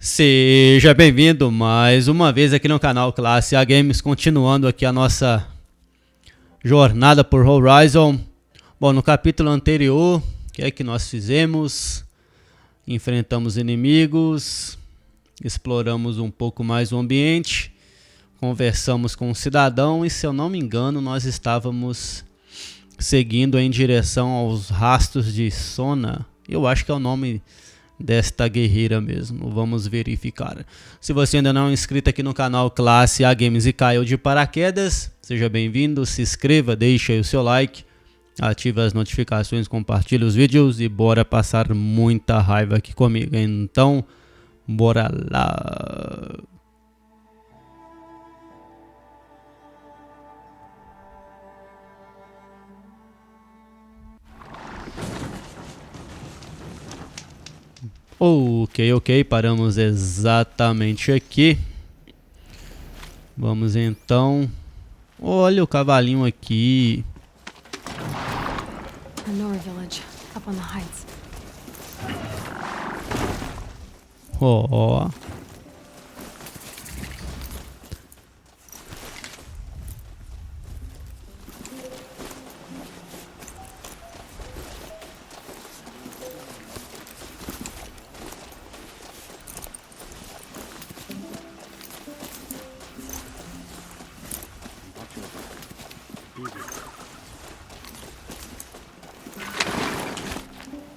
Seja bem-vindo mais uma vez aqui no canal Classe A Games, continuando aqui a nossa jornada por Horizon. Bom, no capítulo anterior, o que é que nós fizemos? Enfrentamos inimigos, exploramos um pouco mais o ambiente, conversamos com um cidadão e, se eu não me engano, nós estávamos seguindo em direção aos rastros de Sona. Eu acho que é o nome desta guerreira mesmo. Vamos verificar. Se você ainda não é inscrito aqui no canal Classe A Games e caiu de paraquedas, seja bem-vindo, se inscreva, deixe aí o seu like, ative as notificações, compartilhe os vídeos e bora passar muita raiva aqui comigo. Então, bora lá. Ok, paramos exatamente aqui. Vamos então. Olha o cavalinho aqui. Ó.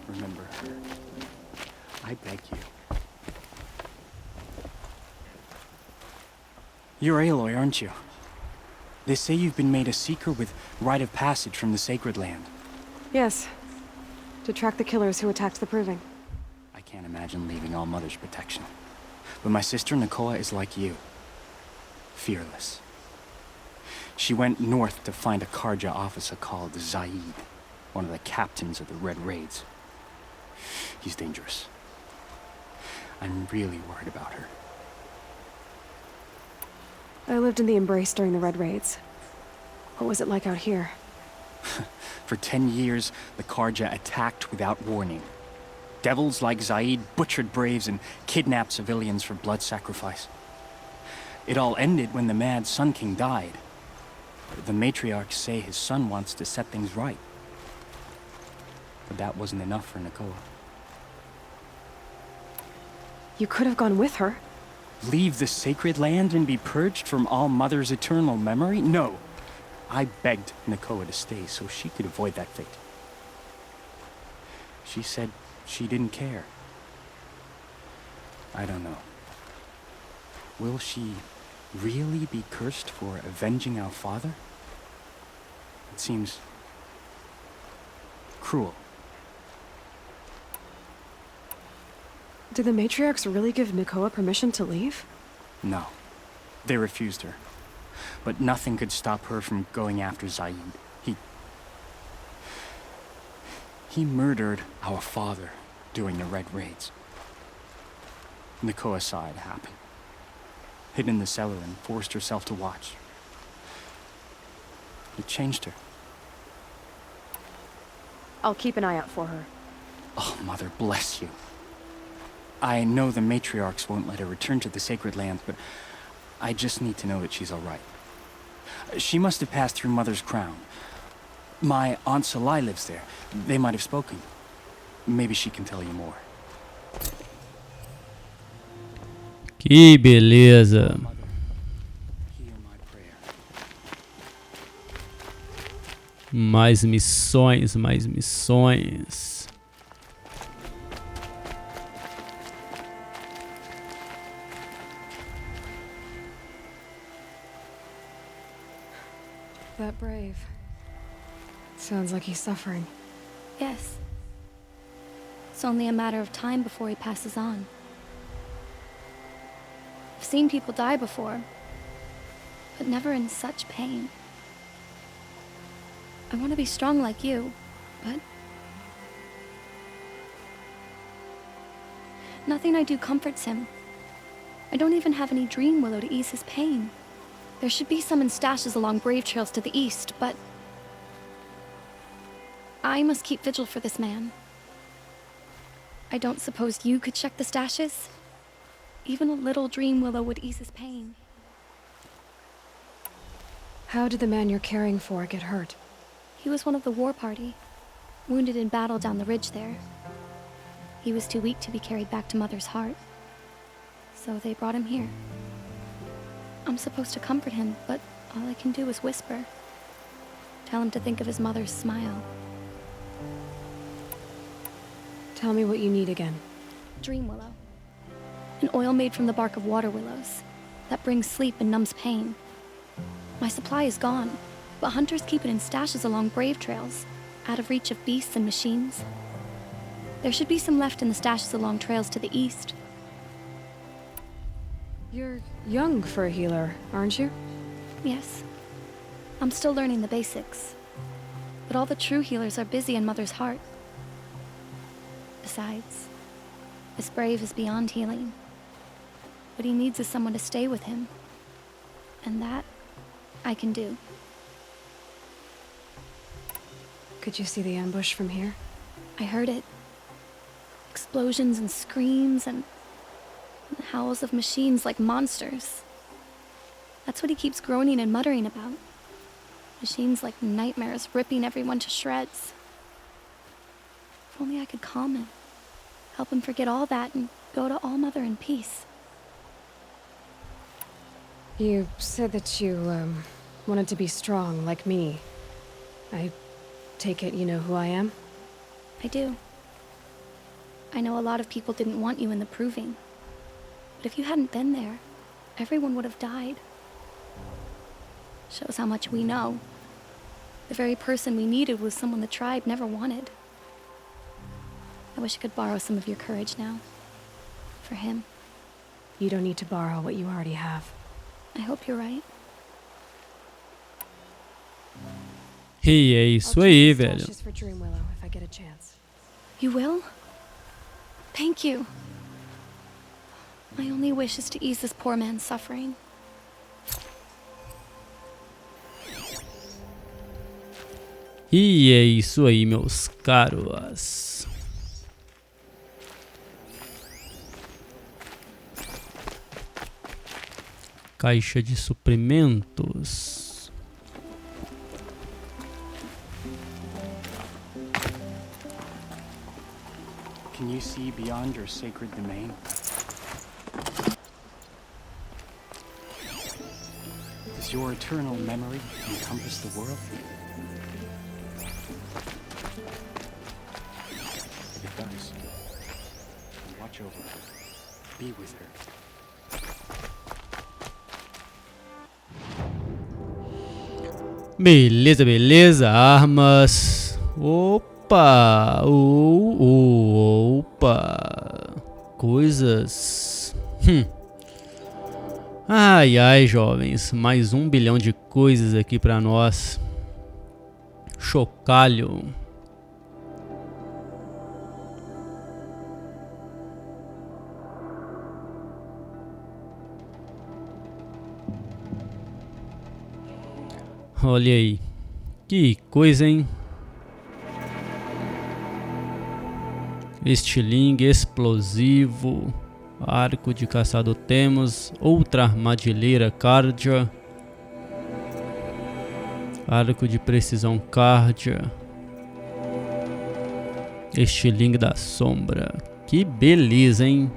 Remember her. I beg you. You're Aloy, aren't you? They say you've been made a seeker with rite of passage from the Sacred Land. Yes. To track the killers who attacked the Proving. I can't imagine leaving All Mother's protection. But my sister Nakoa is like you. Fearless. She went north to find a Karja officer called Zaid, one of the captains of the Red Raids. He's dangerous. I'm really worried about her. I lived in the Embrace during the Red Raids. What was it like out here? For 10 years, the Karja attacked without warning. Devils like Zaid butchered braves and kidnapped civilians for blood sacrifice. It all ended when the mad Sun King died. The matriarchs say his son wants to set things right. But that wasn't enough for Nakoa. You could have gone with her. Leave the Sacred Land and be purged from All Mother's eternal memory? No. I begged Nakoa to stay so she could avoid that fate. She said she didn't care. I don't know. Will she really be cursed for avenging our father? It seems cruel. Did the matriarchs really give Nakoa permission to leave? No. They refused her. But nothing could stop her from going after Zaid. He murdered our father during the Red Raids. Nakoa saw it happen. Hid in the cellar and forced herself to watch. It changed her. I'll keep an eye out for her. Oh, Mother, bless you. I know the matriarchs won't let her return to the Sacred Lands, but I just need to know that she's all right. She must have passed through Mother's crown. My Aunt Salai lives there. They might have spoken. Maybe she can tell you more. Que beleza. Hear my prayer. Mais missões. That brave. Sounds like he's suffering. Yes. It's only a matter of time before he passes on. I've seen people die before, but never in such pain. I want to be strong like you, but nothing I do comforts him. I don't even have any dream willow to ease his pain. There should be some in stashes along brave trails to the east, but I must keep vigil for this man. I don't suppose you could check the stashes? Even a little dream willow would ease his pain. How did the man you're caring for get hurt? He was one of the war party, wounded in battle down the ridge there. He was too weak to be carried back to Mother's heart, so they brought him here. I'm supposed to comfort him, but all I can do is whisper. Tell him to think of his mother's smile. Tell me what you need again. Dream willow. An oil made from the bark of water willows that brings sleep and numbs pain. My supply is gone, but hunters keep it in stashes along brave trails, out of reach of beasts and machines. There should be some left in the stashes along trails to the east. You're young for a healer, aren't you? Yes. I'm still learning the basics. But all the true healers are busy in Mother's heart. Besides, this brave is beyond healing. What he needs is someone to stay with him. And that, I can do. Could you see the ambush from here? I heard it. Explosions and screams and howls of machines like monsters. That's what he keeps groaning and muttering about. Machines like nightmares ripping everyone to shreds. If only I could calm him. Help him forget all that and go to All Mother in peace. You said that you, wanted to be strong, like me. I take it you know who I am? I do. I know a lot of people didn't want you in the proving. But if you hadn't been there, everyone would have died. Shows how much we know. The very person we needed was someone the tribe never wanted. I wish I could borrow some of your courage now. For him. You don't need to borrow what you already have. I hope you're right. E é isso aí, velho. For Dream Willow, if I get a chance. You will? Thank you. My only wish is to ease this poor man's suffering. E é isso aí, meus caros. Caixa de suprimentos. Can you see beyond your sacred domain? Does your eternal memory encompass the world? If it does, then watch over her. Be with her. Beleza, beleza. Armas. Opa. Opa. Coisas. Ai, ai, jovens. Mais 1 bilhão de coisas aqui pra nós. Chocalho. Olha aí. Que coisa, hein? Estilingue explosivo. Arco de caçador temos. Outra armadilheira cardia. Arco de precisão cardia. Estilingue da sombra. Que beleza, hein?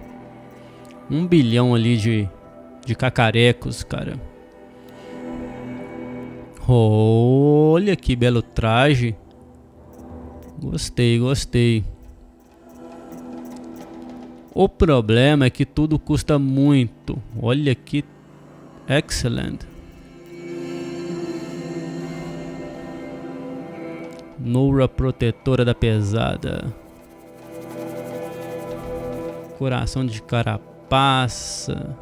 1 bilhão ali de cacarecos, cara. Olha que belo traje. Gostei, gostei. O problema é que tudo custa muito. Olha que excellent. Noura protetora da pesada. Coração de carapaça.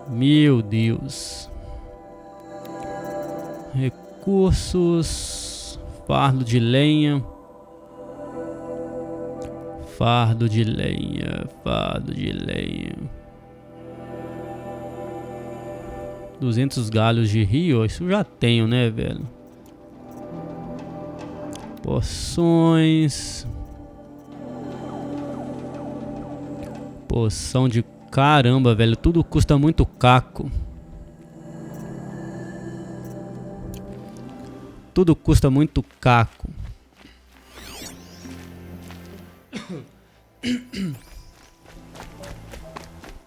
Meu Deus. Recursos. Fardo de lenha. Fardo de lenha. Fardo de lenha. 200 galhos de rio. Isso eu já tenho, né, velho? Poções. Poção de caramba, velho. Tudo custa muito caco. Tudo custa muito caco.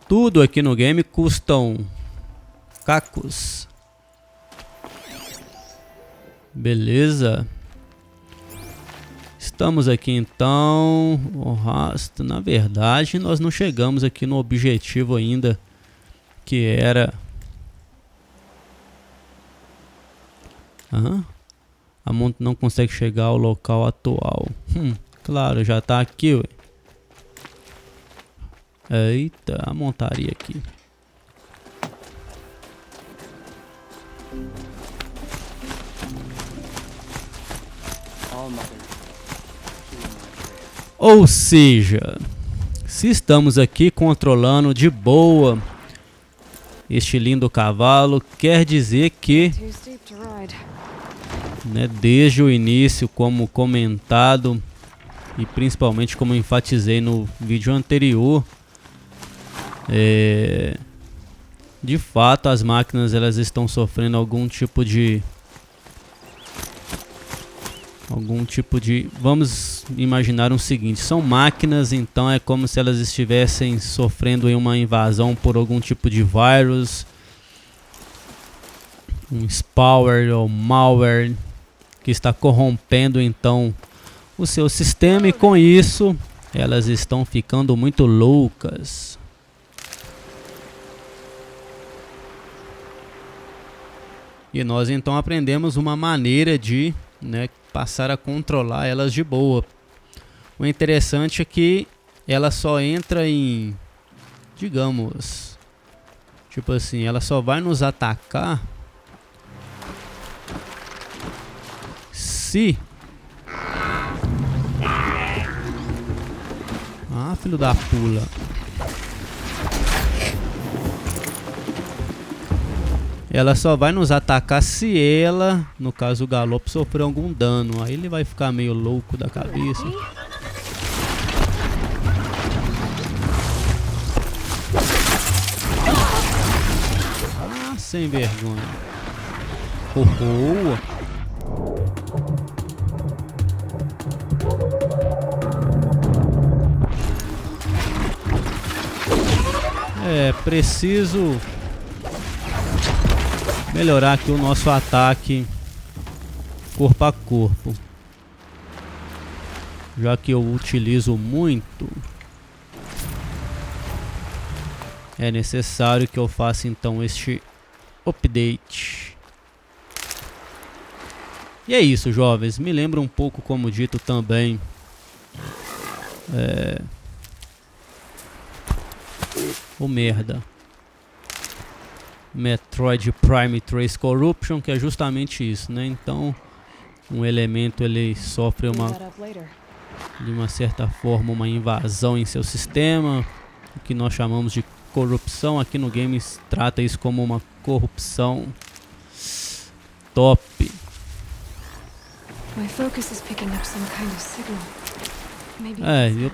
Tudo aqui no game custam cacos. Beleza. Estamos aqui então. O rastro. Na verdade, nós não chegamos aqui no objetivo ainda, que era... A monta não consegue chegar ao local atual. Claro, já tá aqui, ué. Eita, a montaria aqui. Ou seja, se estamos aqui controlando de boa este lindo cavalo, quer dizer que, né, desde o início, como comentado e principalmente como enfatizei no vídeo anterior, de fato as máquinas elas estão sofrendo algum tipo de vamos imaginar o seguinte, são máquinas, então é como se elas estivessem sofrendo uma invasão por algum tipo de vírus, um spyware ou malware que está corrompendo então o seu sistema, e com isso elas estão ficando muito loucas. E nós então aprendemos uma maneira de, né, passar a controlar elas de boa. O interessante é que ela só entra em, digamos, tipo assim, ela só vai nos atacar se... Ah, filho da pula. Ela só vai nos atacar se ela, no caso o galope, sofrer algum dano. Aí ele vai ficar meio louco da cabeça. Ah, sem vergonha. É preciso melhorar aqui o nosso ataque corpo a corpo, já que eu utilizo muito. É necessário que eu faça então este update. E é isso, jovens. Me lembra um pouco, como dito também, merda, Metroid Prime 3 Corruption, que é justamente isso, né? Então, um elemento ele sofre de uma certa forma uma invasão em seu sistema, o que nós chamamos de corrupção. Aqui no game trata isso como uma corrupção top. Eu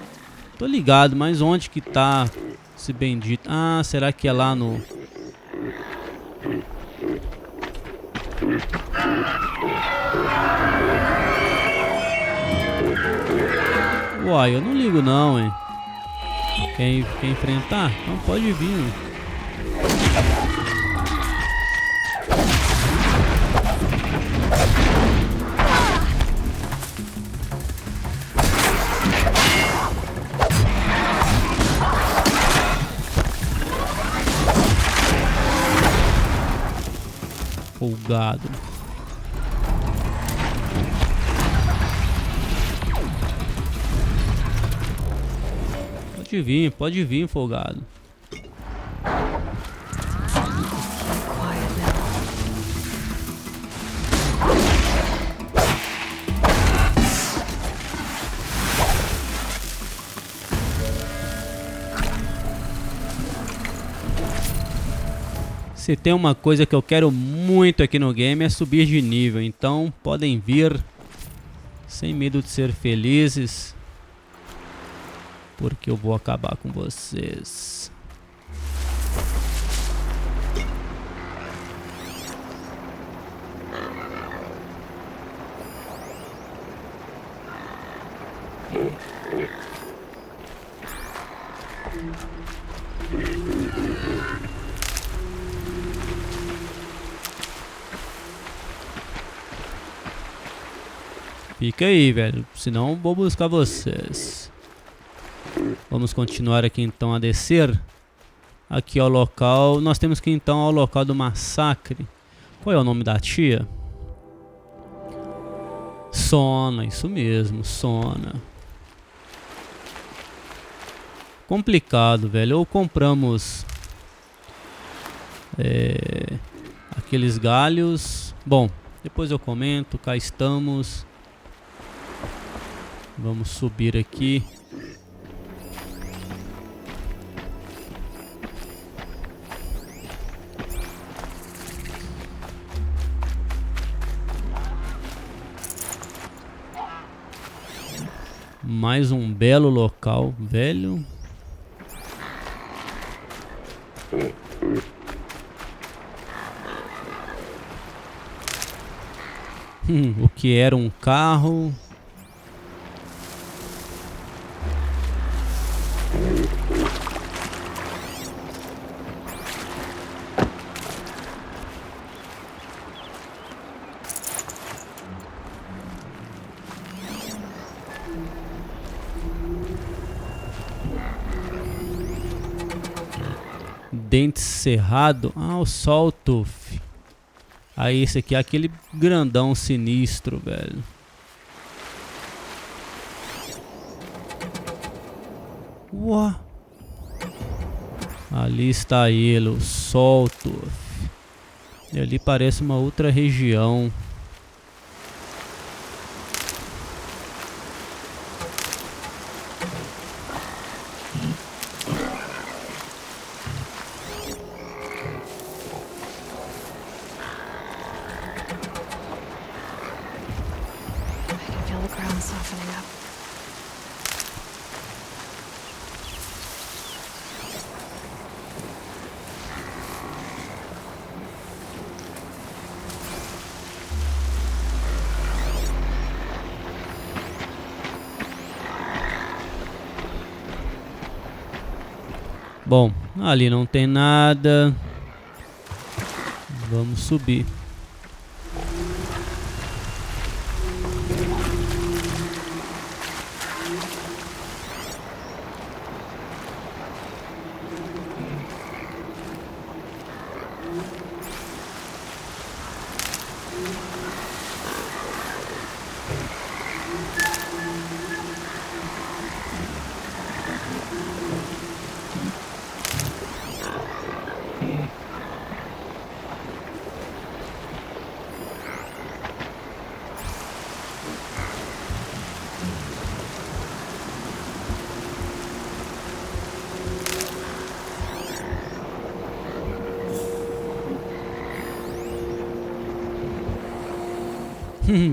tô ligado, mas onde que tá esse bendito? Ah, será que é lá no... Uai, eu não ligo não, hein? Quer enfrentar? Então pode vir, hein? Folgado. Pode vir, folgado. Se tem uma coisa que eu quero muito aqui no game é subir de nível, então podem vir sem medo de ser felizes. porque eu vou acabar com vocês. Fica aí, velho, senão vou buscar vocês. Vamos continuar aqui então a descer. Aqui ao local, nós temos que ir então ao local do massacre. Qual é o nome da tia? Sona, isso mesmo, Sona. Complicado, velho. Ou compramos aqueles galhos. Bom, depois eu comento. Cá estamos. Vamos subir aqui. Mais um belo local, velho. O que era um carro? Dente cerrado. Ah, o Sawtooth. Aí esse aqui é aquele grandão sinistro, velho. Uau. Ali está ele, o Sawtooth. E ali parece uma outra região. Bom, ali não tem nada. Vamos subir.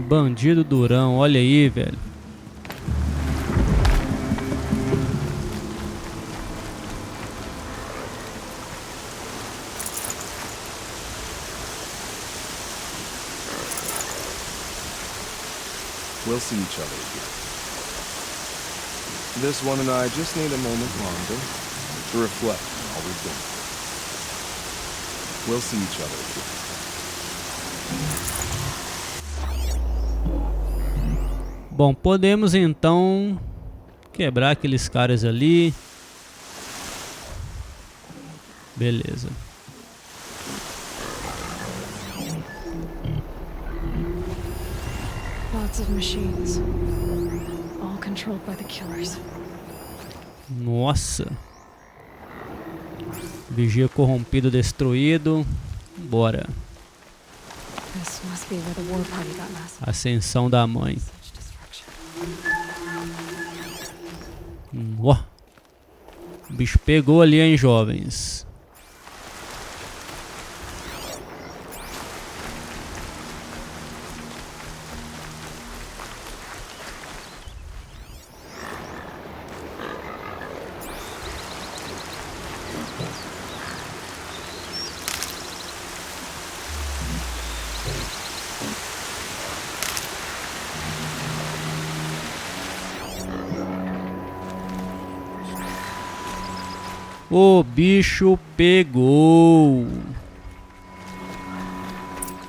Bandido durão, olha aí, velho. We'll see each other again. This one and I just need a moment longer to reflect on all we've done. We'll see each other again. Bom, podemos então quebrar aqueles caras ali. Beleza. Lots of machines, all controlled by the killers. Nossa. Vigia corrompido destruído. Bora. This must be where the war party got massacred. Ascensão da mãe. Such destruction. Ó. O bicho pegou ali, hein, jovens. O bicho pegou.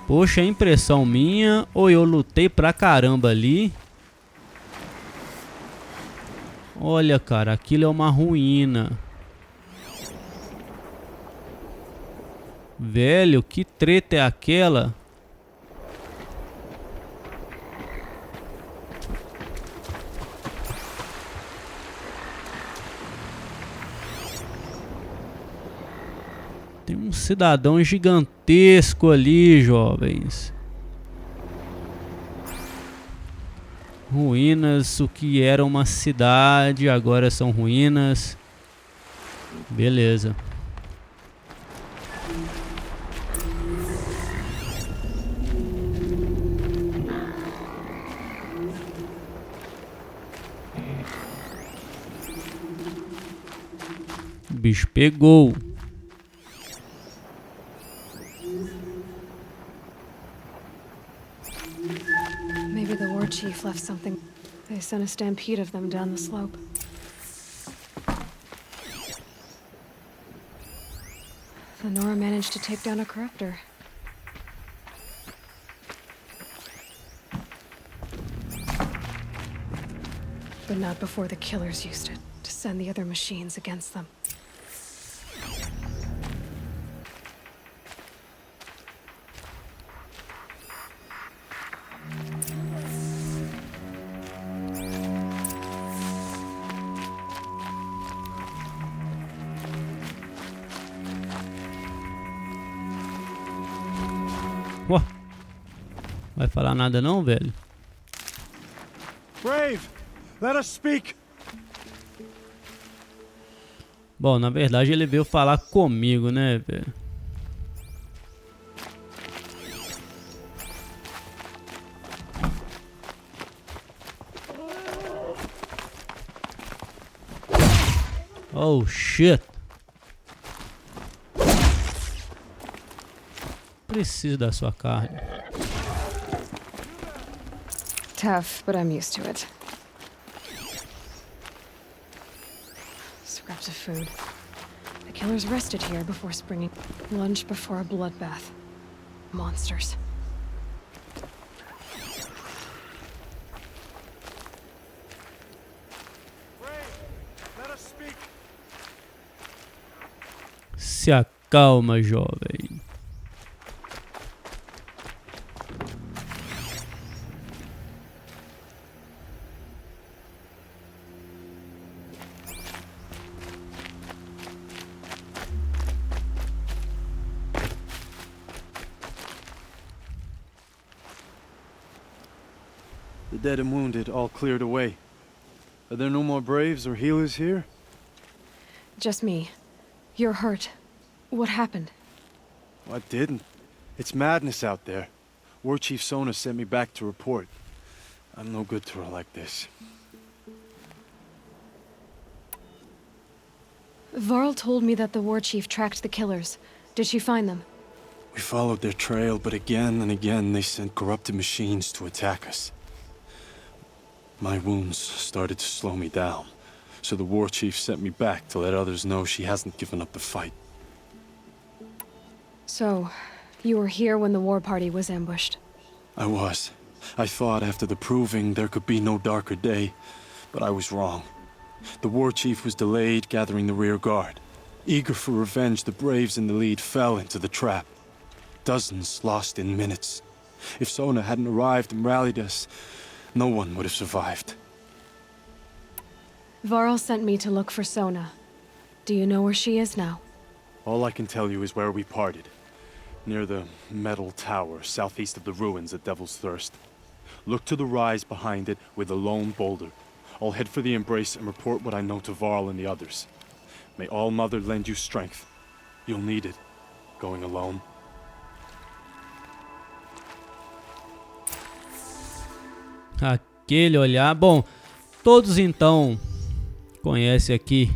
Poxa, é impressão minha ou eu lutei pra caramba ali? Olha, cara, aquilo é uma ruína. Velho, que treta é aquela? Tem um cidadão gigantesco ali, jovens. Ruínas, o que era uma cidade, agora são ruínas. Beleza. O bicho pegou. Maybe the war chief left something. They sent a stampede of them down the slope. The Nora managed to take down a corruptor. But not before the killers used it to send the other machines against them. Ué, vai falar nada não, velho? Brave, let us speak. Bom, na verdade ele veio falar comigo, né, velho? Oh, shit. Preciso da sua carne. Tough, but I'm used to it. Scraps of food. The killers rested here before springing. Lunch before a bloodbath. Monsters. Brave, let us speak. Se acalma, jovem. The dead and wounded all cleared away. Are there no more braves or healers here? Just me. You're hurt. What happened? Oh, I didn't. It's madness out there. War Chief Sona sent me back to report. I'm no good to her like this. Varl told me that the war chief tracked the killers. Did she find them? We followed their trail, but again and again they sent corrupted machines to attack us. My wounds started to slow me down, so the war chief sent me back to let others know she hasn't given up the fight. So, you were here when the war party was ambushed? I was. I thought after the proving there could be no darker day, but I was wrong. The war chief was delayed gathering the rear guard. Eager for revenge, the braves in the lead fell into the trap. Dozens lost in minutes. If Sona hadn't arrived and rallied us, no one would have survived. Varl sent me to look for Sona. Do you know where she is now? All I can tell you is where we parted. Near the metal tower, southeast of the ruins at Devil's Thirst. Look to the rise behind it with a lone boulder. I'll head for the embrace and report what I know to Varl and the others. May All Mother lend you strength. You'll need it, going alone. Aquele olhar. Bom, todos então conhecem aqui,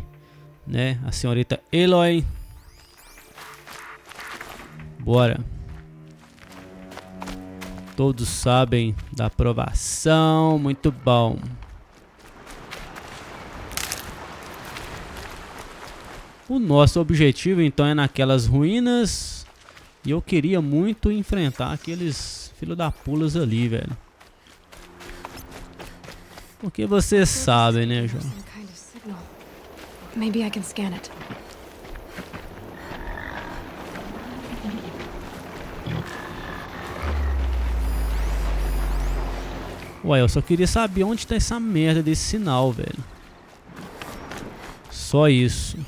né, a senhorita Aloy. Bora. Todos sabem da aprovação. Muito bom. O nosso objetivo então é naquelas ruínas. E eu queria muito enfrentar aqueles filho da pulas ali, velho. Porque vocês sabem, né, João? Some kind of signal. Maybe I can scan it. Ué, eu só queria saber onde tá essa merda desse sinal, velho. Só isso.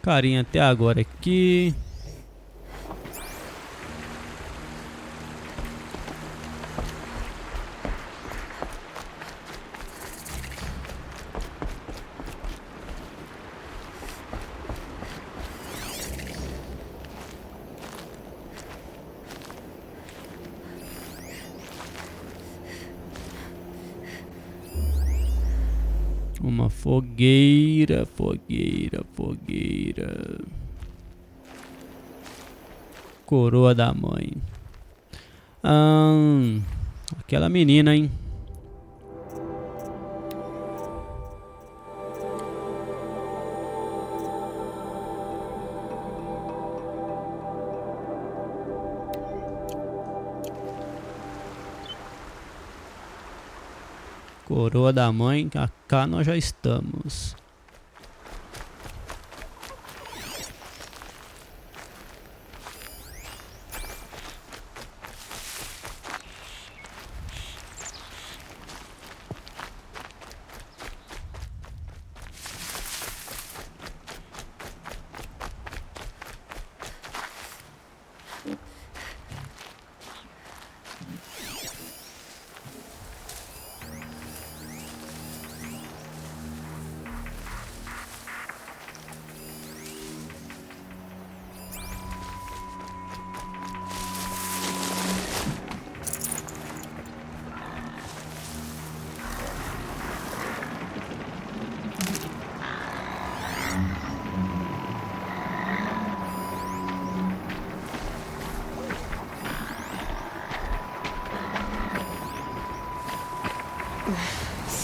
Carinha até agora aqui. Uma fogueira, fogueira, fogueira. Coroa da mãe. Aquela menina, hein? Coroa da mãe, cá nós já estamos.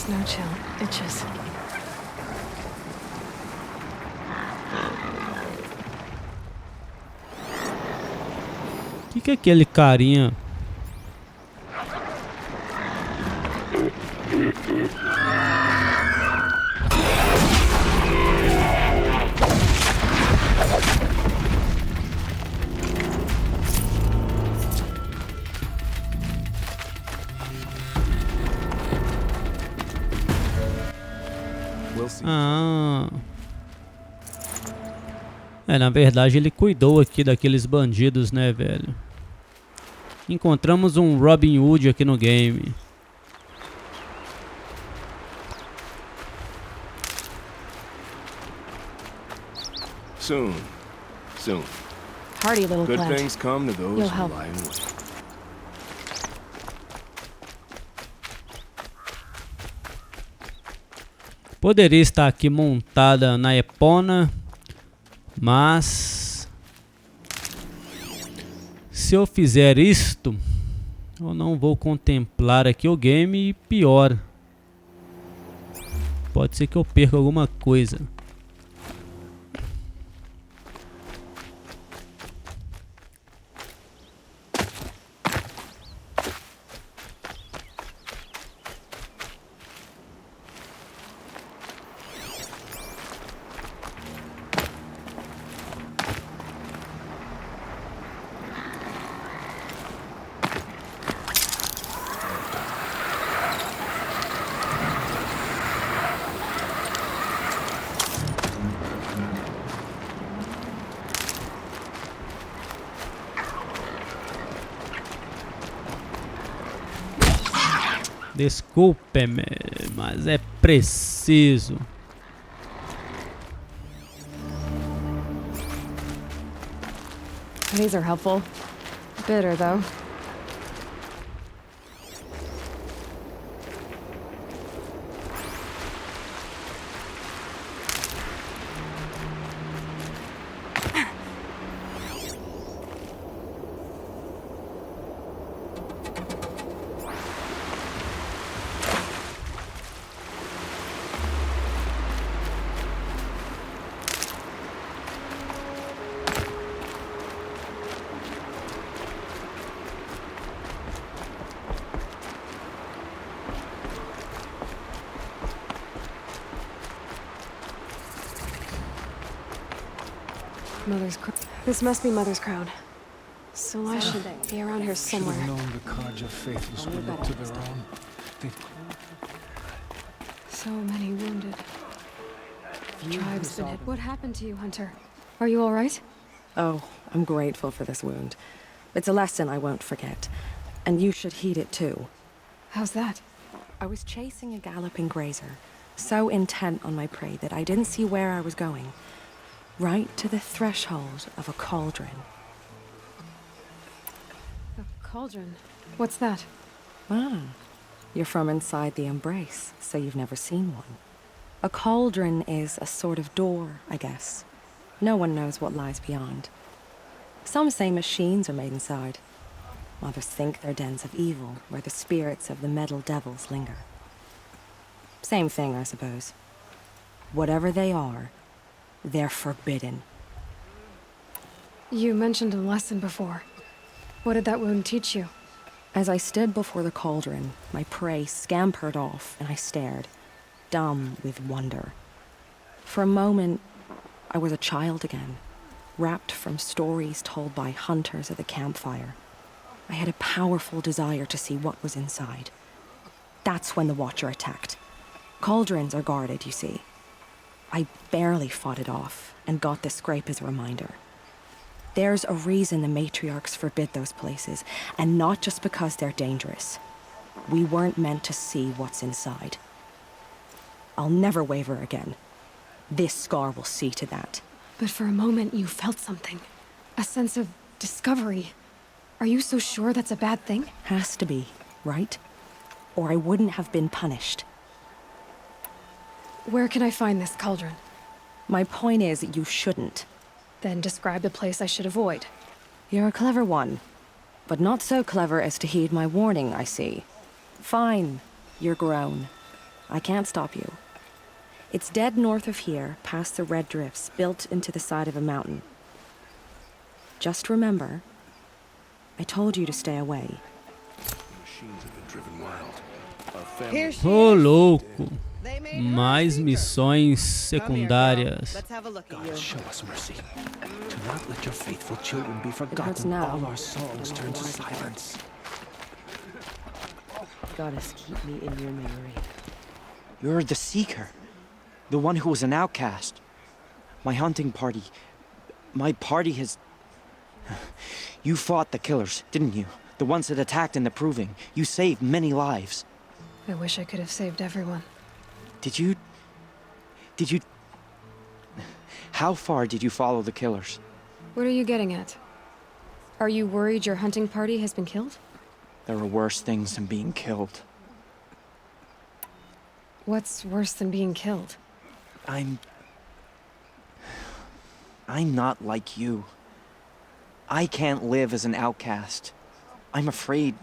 Snow chill. Itches. Que é aquele carinha? Ah. Na verdade ele cuidou aqui daqueles bandidos, né, velho? Encontramos um Robin Hood aqui no game. Soon. Hardy little Good plant. things come to those You'll who help. lie in wait. Poderia estar aqui montada na Epona, mas se eu fizer isto, eu não vou contemplar aqui o game e pior, pode ser que eu perca alguma coisa. Desculpe-me, mas é preciso. These are helpful. Bitter, though. Mother's crown. This must be Mother's crown. So I should be around here Should somewhere. have known the Carja faithless would look to their own. They So many wounded. Tribesmen. What happened to you, Hunter? Are you all right? Oh, I'm grateful for this wound. It's a lesson I won't forget. And you should heed it too. How's that? I was chasing a galloping grazer, so intent on my prey that I didn't see where I was going. Right to the threshold of a cauldron. A cauldron. What's that? Ah, you're from inside the embrace, so you've never seen one. A cauldron is a sort of door, I guess. No one knows what lies beyond. Some say machines are made inside. Others think they're dens of evil, where the spirits of the metal devils linger. Same thing, I suppose. Whatever they are, they're forbidden. You mentioned a lesson before. What did that wound teach you? As I stood before the cauldron, my prey scampered off, and I stared, dumb with wonder. For a moment, I was a child again, wrapped from stories told by hunters at the campfire. I had a powerful desire to see what was inside. That's when the Watcher attacked. Cauldrons are guarded, you see. I barely fought it off, and got the scrape as a reminder. There's a reason the matriarchs forbid those places, and not just because they're dangerous. We weren't meant to see what's inside. I'll never waver again. This scar will see to that. But for a moment you felt something. A sense of discovery. Are you so sure that's a bad thing? Has to be, right? Or I wouldn't have been punished. Where can I find this cauldron? My point is, you shouldn't. Then describe the place I should avoid. You're a clever one. But not so clever as to heed my warning, I see. Fine, you're grown. I can't stop you. It's dead north of here, past the red drifts built into the side of a mountain. Just remember, I told you to stay away. machines have been driven wild. Our family Ô, louco. Mais missões secundárias. Let's have a look at God, you. show us mercy. Do not let your faithful children be hurts forgotten. now. All our songs turn to silence. Goddess, keep me in your memory. You're the Seeker. The one who was an outcast. My hunting party. My party has... You fought the killers, didn't you? The ones that attacked in the Proving. You saved many lives. I wish I could have saved everyone. Did you... How far did you follow the killers? What are you getting at? Are you worried your hunting party has been killed? There are worse things than being killed. What's worse than being killed? I'm not like you. I can't live as an outcast. I'm afraid...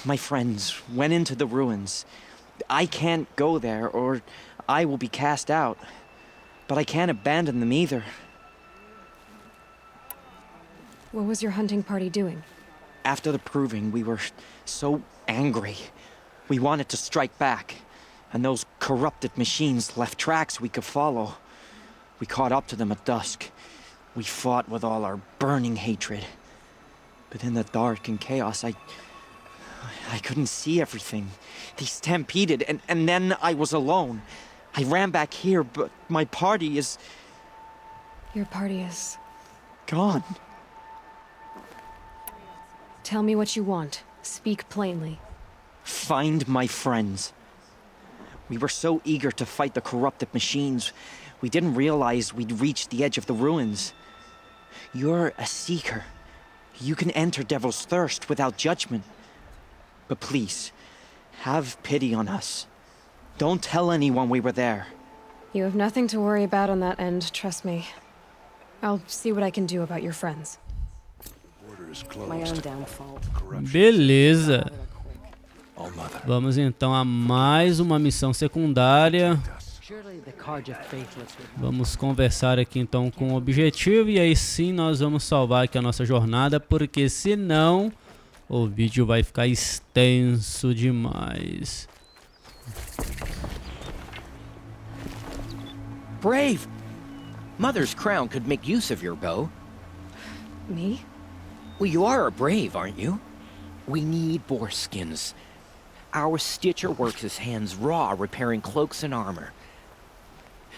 My friends went into the ruins. I can't go there, or I will be cast out. But I can't abandon them either. What was your hunting party doing? After the Proving, we were so angry. We wanted to strike back. And those corrupted machines left tracks we could follow. We caught up to them at dusk. We fought with all our burning hatred. But in the dark and chaos, I couldn't see everything. They stampeded, and then I was alone. I ran back here, but my party is... Your party is... gone. Tell me what you want. Speak plainly. Find my friends. We were so eager to fight the corrupted machines, we didn't realize we'd reached the edge of the ruins. You're a seeker. You can enter Devil's Thirst without judgment. But please, have pity on us. Don't tell anyone we were there. You have nothing to worry about on that end, trust me. I'll see what I can do about your friends. border is My own closed. downfall. Beleza. All mother. Vamos então a mais uma missão secundária. Surely the Carja faithless would Vamos conversar aqui então com o objetivo e aí sim nós vamos salvar aqui a nossa jornada, porque senão o vídeo vai ficar extenso demais. Brave! Mother's crown could make use of your bow. Me? Well, you are a brave, aren't you? We need boar skins. Our stitcher works his hands raw repairing cloaks and armor.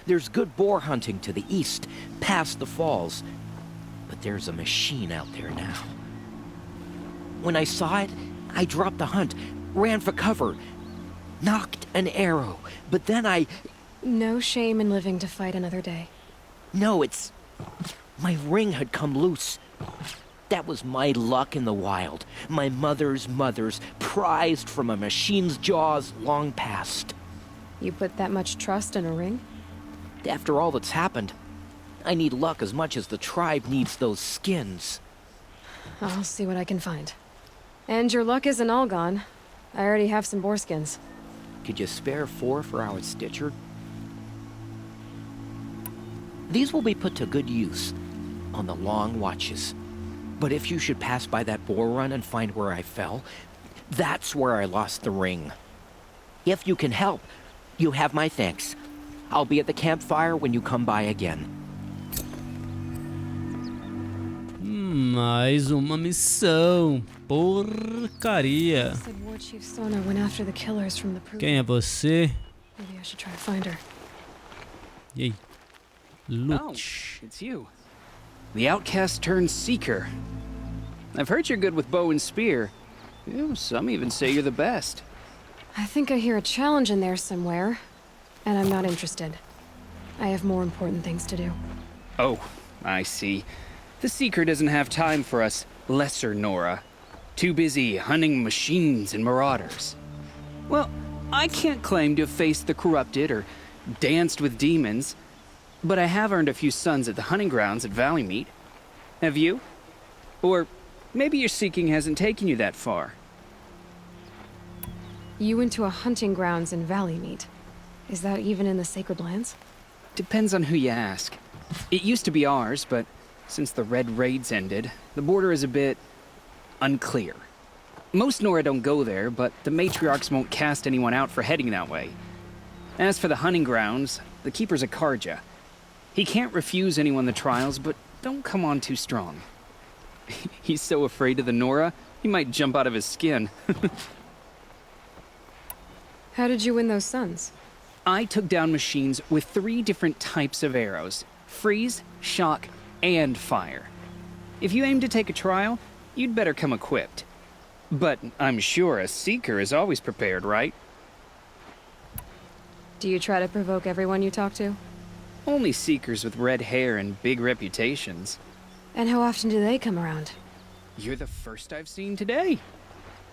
There's good boar hunting to the east, past the falls. But there's a machine out there now. When I saw it, I dropped the hunt, ran for cover, knocked an arrow, but then I... No shame in living to fight another day. No, it's... My ring had come loose. That was my luck in the wild. My mother's prized from a machine's jaws long past. You put that much trust in a ring? After all that's happened, I need luck as much as the tribe needs those skins. I'll see what I can find. And your luck isn't all gone. I already have some boar skins. Could you spare 4 for our stitcher? These will be put to good use on the long watches. But if you should pass by that boar run and find where I fell, that's where I lost the ring. If you can help, you have my thanks. I'll be at the campfire when you come by again. Mais uma missão. Porcaria. Said War Chief Sona went after the killers from the Quem é você? Maybe I should try to find her. E aí? Oh, Lute. it's you. The outcast turned seeker. I've heard you're good with bow and spear. Some even say you're the best. I think I hear a challenge in there somewhere, and I'm not interested. I have more important things to do. Oh, I see. The Seeker doesn't have time for us lesser Nora. Too busy hunting machines and marauders. Well, I can't claim to have faced the corrupted or danced with demons, but I have earned a few sons at the hunting grounds at Valleymeet. Have you? Or maybe your seeking hasn't taken you that far. You went to a hunting grounds in Valleymeet. Is that even in the Sacred Lands? Depends on who you ask. It used to be ours, but since the Red Raids ended, the border is a bit unclear. Most Nora don't go there, but the matriarchs won't cast anyone out for heading that way. As for the hunting grounds, the keeper's a Karja. He can't refuse anyone the trials, but don't come on too strong. He's so afraid of the Nora, he might jump out of his skin. How did you win those sons? I took down machines with 3 different types of arrows: freeze, shock, and fire. If you aim to take a trial, you'd better come equipped. But I'm sure a seeker is always prepared, right? Do you try to provoke everyone you talk to? Only seekers with red hair and big reputations. And how often do they come around? You're the first I've seen today.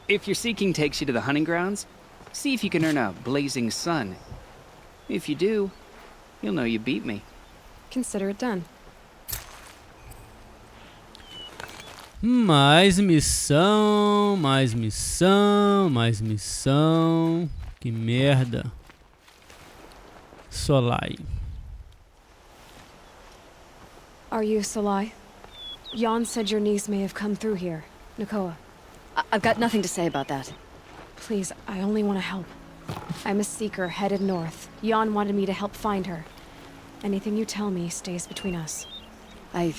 If your seeking takes you to the hunting grounds, see if you can earn a blazing sun. If you do, you'll know you beat me. Consider it done. Mais missão, mais missão, mais missão. Que merda. Solai. Are you Salai? Jan said your niece may have come through here. Nakoa. I've got nothing to say about that. Please, I only want to help. I'm a seeker headed north. Jan wanted me to help find her. Anything you tell me stays between us. I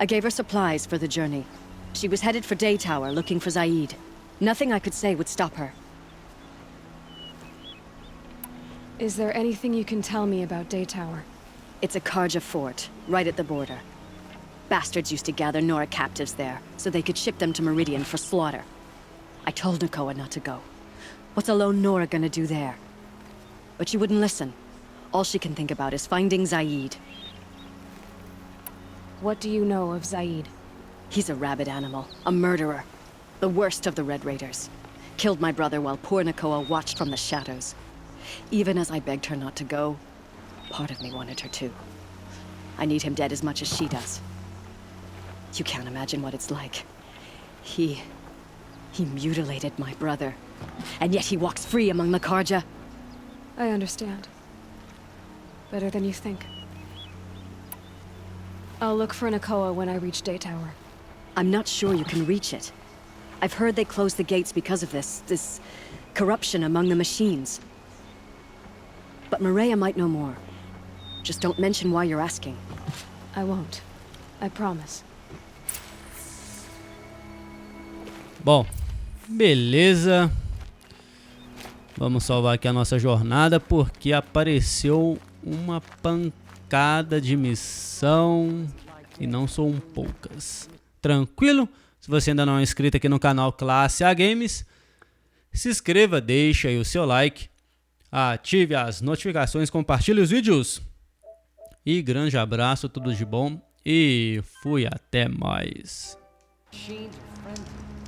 gave her supplies for the journey. She was headed for Day Tower looking for Zaid. Nothing I could say would stop her. Is there anything you can tell me about Day Tower? It's a Karja fort, right at the border. Bastards used to gather Nora captives there, so they could ship them to Meridian for slaughter. I told Nakoa not to go. What's a lone Nora gonna do there? But she wouldn't listen. All she can think about is finding Zaid. What do you know of Zaid? He's a rabid animal, a murderer. The worst of the Red Raiders. Killed my brother while poor Nakoa watched from the shadows. Even as I begged her not to go, part of me wanted her to. I need him dead as much as she does. You can't imagine what it's like. He mutilated my brother. And yet he walks free among the Karja. I understand. Better than you think. I'll look for Nakoa when I reach Day Tower. I'm not sure you can reach it. I've heard they closed the gates because of this corruption among the machines. But Maria might know more. Just don't mention why you're asking. I won't. I promise. Bom, beleza. Vamos salvar aqui a nossa jornada porque apareceu uma pancada de missão e não são poucas. Tranquilo? Se você ainda não é inscrito aqui no canal Classe A Games, se inscreva, deixe aí o seu like, ative as notificações, compartilhe os vídeos. E grande abraço, tudo de bom e fui, até mais. Machines are friendly.